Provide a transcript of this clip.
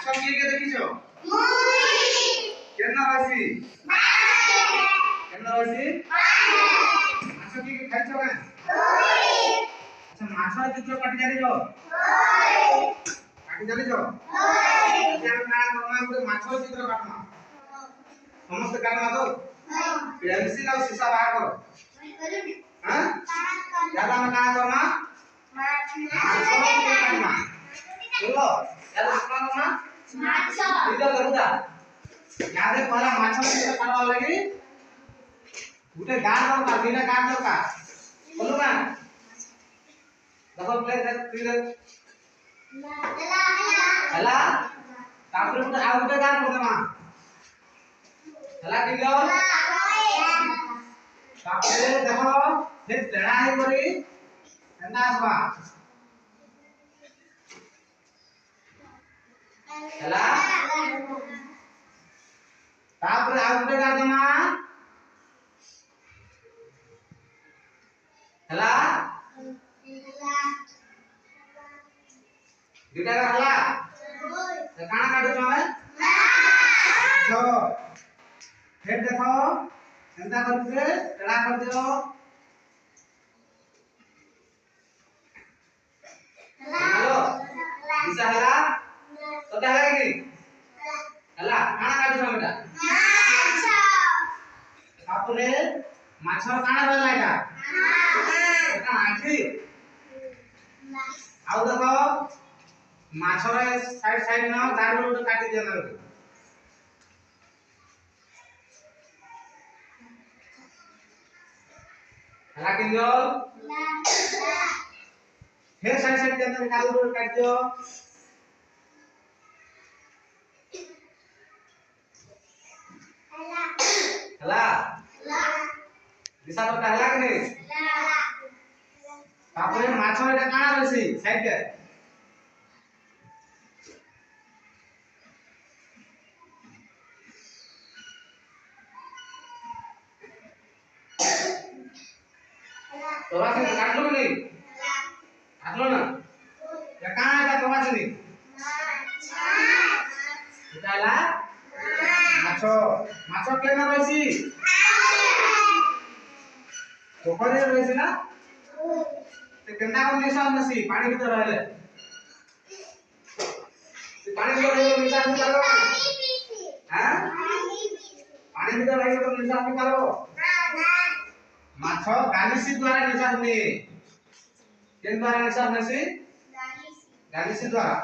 মাছ কিয়ে দেখিছো কেন রাশি মাছ কিয়ে খাইছো না আচ্ছা মাছ চিত্র কাটি জানিছো কাটি জানিছো আমি না তোমার ଗୋଟେ ମାଛ ଚିତ୍ର କାଟମା ସମସ୍ତେ କାଟମା ତ পেন্সিল ଆଉ সীসা ବାହାର କର हां याद ଆମେ କାଣା କରମା ମାଛ ଚିତ୍ର କାଟମା बोलो याद करना माछ इधर करूदा याद है पहला माछ चित्र काटवा लागि गुटे गार दरकार दिना गार दरकार बोलो ना देखो प्ले तीर हला तापर गुटे आ गुटे गार करदेमा हला किलो तापर देखो हे तेड़ा है करी एंदा आसबा हला तापर आ गुटे गार देमा हला दुटा गार हला तो काना काटो छमे छो फिर देखो एंदा करके तेड़ा कर दियो हेलो दिशा हला तो क्या हला कि हला काना काटो छमे बेटा माछ तापरे माछर काना रहला एटा एटा आखी आउ देखो माछर साइड साइड न दारू तो काटी दिया ना हला किलो फिर साइड साइड के अंदर दारू तो काट दियो हला दिशा तो हला कि नहीं तापरे माछर एटा काना रहसी साइड के प्रवासी काटलो कि नहीं काटलो ना या कहां है प्रवासी नहीं उठाला माछो माछो केना रहसी पोखरी रहसी ना ते केना को निशान नसी पानी भीतर रहले ते पानी भीतर रहले निशान निकालो हां पानी भीतर रहले तो निशान निकालो माछ गालिसी द्वारा निशान ने केन द्वारा निशान नसी गालिसी द्वारा